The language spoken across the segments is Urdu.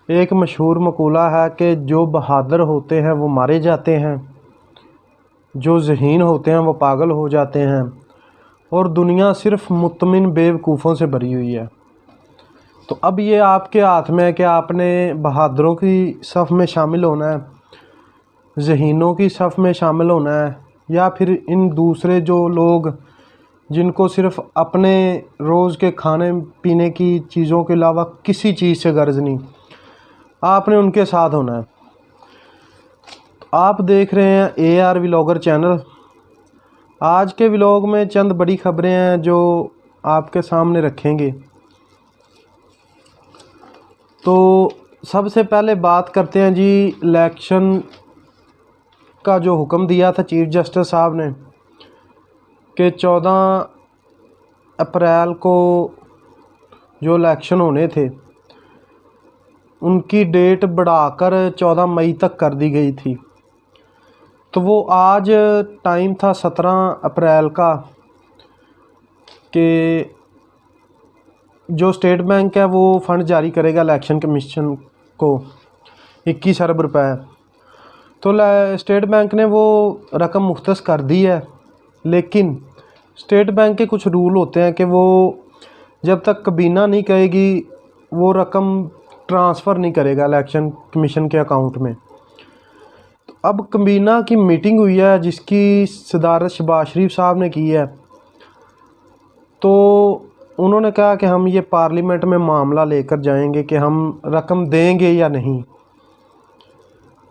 ایک مشہور مقولہ ہے کہ جو بہادر ہوتے ہیں وہ مارے جاتے ہیں، جو ذہین ہوتے ہیں وہ پاگل ہو جاتے ہیں، اور دنیا صرف مطمئن بیوقوفوں سے بھری ہوئی ہے۔ تو اب یہ آپ کے ہاتھ میں ہے کہ آپ نے بہادروں کی صف میں شامل ہونا ہے، ذہینوں کی صف میں شامل ہونا ہے، یا پھر ان دوسرے جو لوگ جن کو صرف اپنے روز کے کھانے پینے کی چیزوں کے علاوہ کسی چیز سے غرض نہیں، آپ نے ان کے ساتھ ہونا ہے۔ آپ دیکھ رہے ہیں اے آر ولاگر چینل۔ آج کے ولاگ میں چند بڑی خبریں ہیں جو آپ کے سامنے رکھیں گے۔ تو سب سے پہلے بات کرتے ہیں جی الیکشن کا جو حکم دیا تھا چیف جسٹس صاحب نے کہ 14 اپریل کو جو الیکشن ہونے تھے ان کی ڈیٹ بڑھا کر 14 مئی تک کر دی گئی تھی۔ تو وہ آج ٹائم تھا 17 اپریل کا کہ جو اسٹیٹ بینک ہے وہ فنڈ جاری کرے گا الیکشن کمیشن کو 21 ارب روپے۔ تو اسٹیٹ بینک نے وہ رقم مختص کر دی ہے، لیکن اسٹیٹ بینک کے کچھ رول ہوتے ہیں کہ وہ جب تک کابینہ نہیں کہے گی وہ رقم ٹرانسفر نہیں کرے گا الیکشن کمیشن کے اکاؤنٹ میں۔ تو اب کابینہ کی میٹنگ ہوئی ہے جس کی صدارت شہباز شریف صاحب نے کی ہے، تو انہوں نے کہا کہ ہم یہ پارلیمنٹ میں معاملہ لے کر جائیں گے کہ ہم رقم دیں گے یا نہیں۔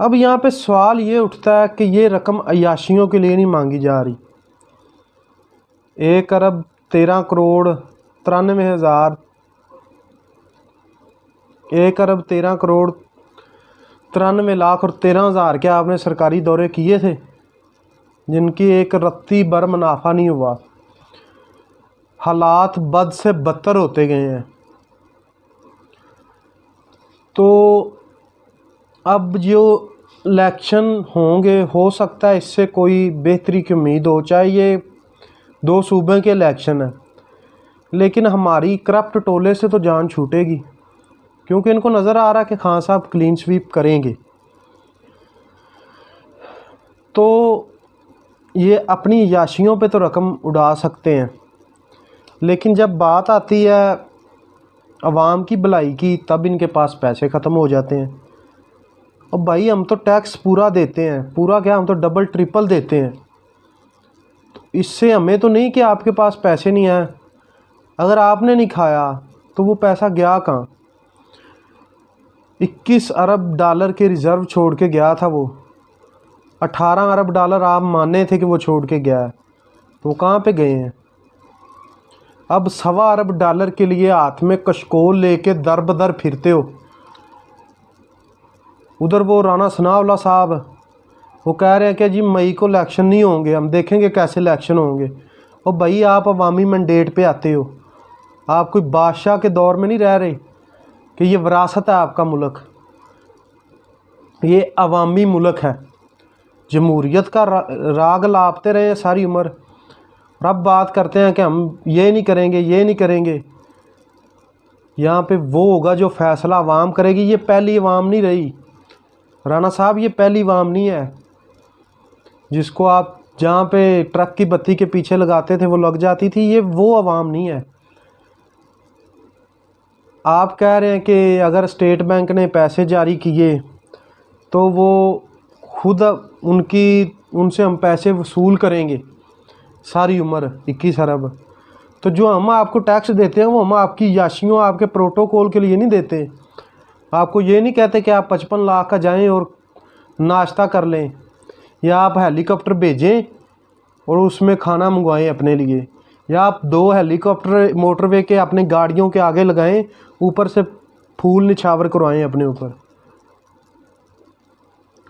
اب یہاں پہ سوال یہ اٹھتا ہے کہ یہ رقم عیاشیوں کے لیے نہیں مانگی جا رہی۔ 1 ارب 13 کروڑ 93 ہزار 1 ارب 13 کروڑ 93 لاکھ اور 13 ہزار کے آپ نے سرکاری دورے کیے تھے جن کی ایک رتی بر منافع نہیں ہوا۔ حالات بد سے بدتر ہوتے گئے ہیں۔ تو اب جو الیکشن ہوں گے ہو سکتا ہے اس سے کوئی بہتری کی امید ہو، چاہے یہ 2 صوبے کے الیکشن ہیں، لیکن ہماری کرپٹ ٹولے سے تو جان چھوٹے گی، کیونکہ ان کو نظر آ رہا ہے کہ خان صاحب کلین سویپ کریں گے۔ تو یہ اپنی عیاشیوں پہ تو رقم اڑا سکتے ہیں، لیکن جب بات آتی ہے عوام کی بھلائی کی تب ان کے پاس پیسے ختم ہو جاتے ہیں۔ اور بھائی ہم تو ٹیکس پورا دیتے ہیں، پورا کیا ہم تو ڈبل ٹرپل دیتے ہیں، تو اس سے ہمیں تو نہیں کہ آپ کے پاس پیسے نہیں ہیں۔ اگر آپ نے نہیں کھایا تو وہ پیسہ گیا کہاں؟ 21 ارب ڈالر کے ریزرو چھوڑ کے گیا تھا وہ، 18 ارب ڈالر آپ ماننے تھے کہ وہ چھوڑ کے گیا ہے، تو وہ کہاں پہ گئے ہیں؟ اب 1.25 ارب ڈالر کے لیے ہاتھ میں کشکول لے کے در بدر پھرتے ہو۔ ادھر وہ رانا ثناءاللہ صاحب وہ کہہ رہے ہیں کہ جی مئی کو الیکشن نہیں ہوں گے، ہم دیکھیں گے کیسے الیکشن ہوں گے۔ اور بھائی آپ عوامی مینڈیٹ پہ آتے ہو، آپ کوئی بادشاہ کے دور میں نہیں رہ رہے کہ یہ وراثت ہے آپ کا ملک، یہ عوامی ملک ہے۔ جمہوریت کا راگ لاپتے رہے ساری عمر، اور اب بات کرتے ہیں کہ ہم یہ نہیں کریں گے یہ نہیں کریں گے۔ یہاں پہ وہ ہوگا جو فیصلہ عوام کرے گی۔ یہ پہلی عوام نہیں رہی رانا صاحب، یہ پہلی عوام نہیں ہے جس کو آپ جہاں پہ ٹرک کی بتی کے پیچھے لگاتے تھے وہ لگ جاتی تھی، یہ وہ عوام نہیں ہے۔ آپ کہہ رہے ہیں کہ اگر اسٹیٹ بینک نے پیسے جاری کیے تو وہ خود ان سے ہم پیسے وصول کریں گے ساری عمر 21 ارب۔ تو جو ہم آپ کو ٹیکس دیتے ہیں وہ ہم آپ کی عیاشیوں آپ کے پروٹوکول کے لیے نہیں دیتے۔ آپ کو یہ نہیں کہتے کہ آپ 55 لاکھ کا جائیں اور ناشتہ کر لیں، یا آپ ہیلی کاپٹر بھیجیں اور اس میں کھانا منگوائیں اپنے لیے، یا آپ 2 ہیلی کاپٹر موٹر وے کے اپنے گاڑیوں کے آگے لگائیں، اوپر سے پھول نچھاور کروائیں اپنے اوپر۔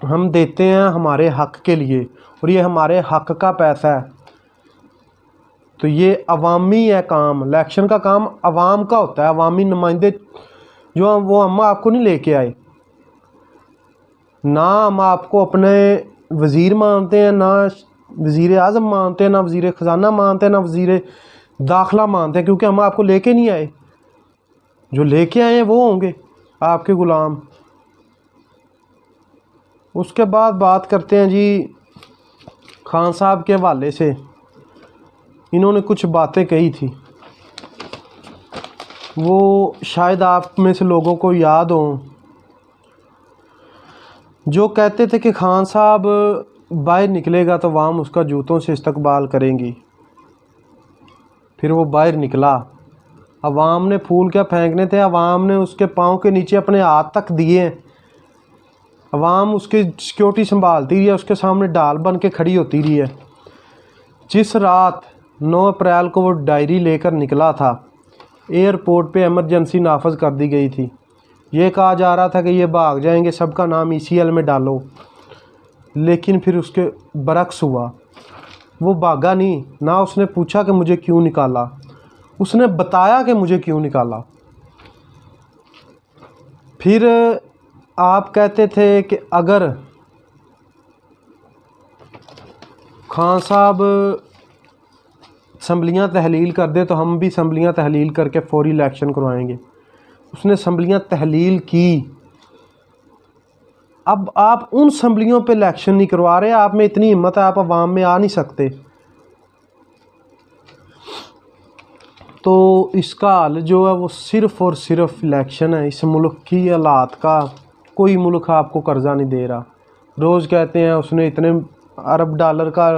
ہم دیتے ہیں ہمارے حق کے لیے، اور یہ ہمارے حق کا پیسہ ہے۔ تو یہ عوامی ہے کام، الیکشن کا کام عوام کا ہوتا ہے، عوامی نمائندے جو وہ ہم آپ کو نہیں لے کے آئے۔ نہ ہم آپ کو اپنے وزیر مانتے ہیں، نہ وزیر اعظم مانتے ہیں، نہ وزیر خزانہ مانتے ہیں، نہ وزیر داخلہ مانتے ہیں، کیونکہ ہم آپ کو لے کے نہیں آئے۔ جو لے کے آئے ہیں وہ ہوں گے آپ کے غلام۔ اس کے بعد بات کرتے ہیں جی خان صاحب کے حوالے سے. انہوں نے کچھ باتیں کہی تھی، وہ شاید آپ میں سے لوگوں کو یاد ہوں. جو کہتے تھے کہ خان صاحب باہر نکلے گا تو عوام اس کا جوتوں سے استقبال کریں گی. پھر وہ باہر نکلا، عوام نے پھول کیا پھینکنے تھے، عوام نے اس کے پاؤں کے نیچے اپنے ہاتھ تک دیے. عوام اس کی سیکیورٹی سنبھالتی رہی ہے، اس کے سامنے ڈال بن کے کھڑی ہوتی رہی ہے. جس رات 9 اپریل کو وہ ڈائری لے کر نکلا تھا، ایئرپورٹ پہ ایمرجنسی نافذ کر دی گئی تھی. یہ کہا جا رہا تھا کہ یہ بھاگ جائیں گے، سب کا نام ECL میں ڈالو. لیکن پھر اس کے برعکس ہوا، وہ بھاگا نہیں. نہ اس نے پوچھا کہ مجھے کیوں نکالا، اس نے بتایا کہ مجھے کیوں نکالا. پھر آپ کہتے تھے کہ اگر خان صاحب اسمبلیاں تحلیل کر دے تو ہم بھی اسمبلیاں تحلیل کر کے فوری الیکشن کروائیں گے. اس نے اسمبلیاں تحلیل کی. اب آپ ان اسمبلیوں پہ الیکشن نہیں کروا رہے، آپ میں اتنی ہمت ہے آپ عوام میں آ نہیں سکتے. تو اس کا حل جو ہے وہ صرف اور صرف الیکشن ہے. اس ملک کی حالات کا کوئی ملک آپ کو قرضہ نہیں دے رہا. روز کہتے ہیں اس نے اتنے ارب ڈالر کا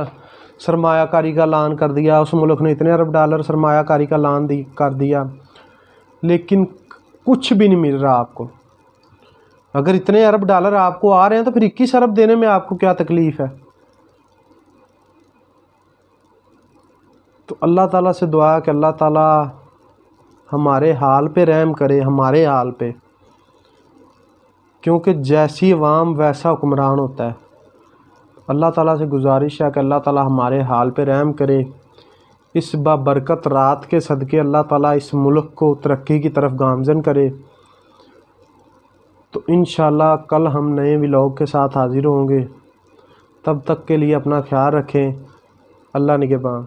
سرمایہ کاری کا اعلان کر دیا، اس ملک نے اتنے ارب ڈالر سرمایہ کاری کا اعلان کر دیا، لیکن کچھ بھی نہیں مل رہا آپ کو. اگر اتنے ارب ڈالر آپ کو آ رہے ہیں تو پھر 21 ارب دینے میں آپ کو کیا تکلیف ہے؟ تو اللہ تعالیٰ سے دعا ہے کہ اللہ تعالیٰ ہمارے حال پہ رحم کرے، ہمارے حال پہ، کیونکہ جیسی عوام ویسا حکمران ہوتا ہے. اللہ تعالیٰ سے گزارش ہے کہ اللہ تعالیٰ ہمارے حال پہ رحم کرے. اس بابرکت رات کے صدقے اللہ تعالیٰ اس ملک کو ترقی کی طرف گامزن کرے. تو انشاءاللہ کل ہم نئے ولاگ کے ساتھ حاضر ہوں گے. تب تک کے لیے اپنا خیال رکھیں. اللہ نگہباں.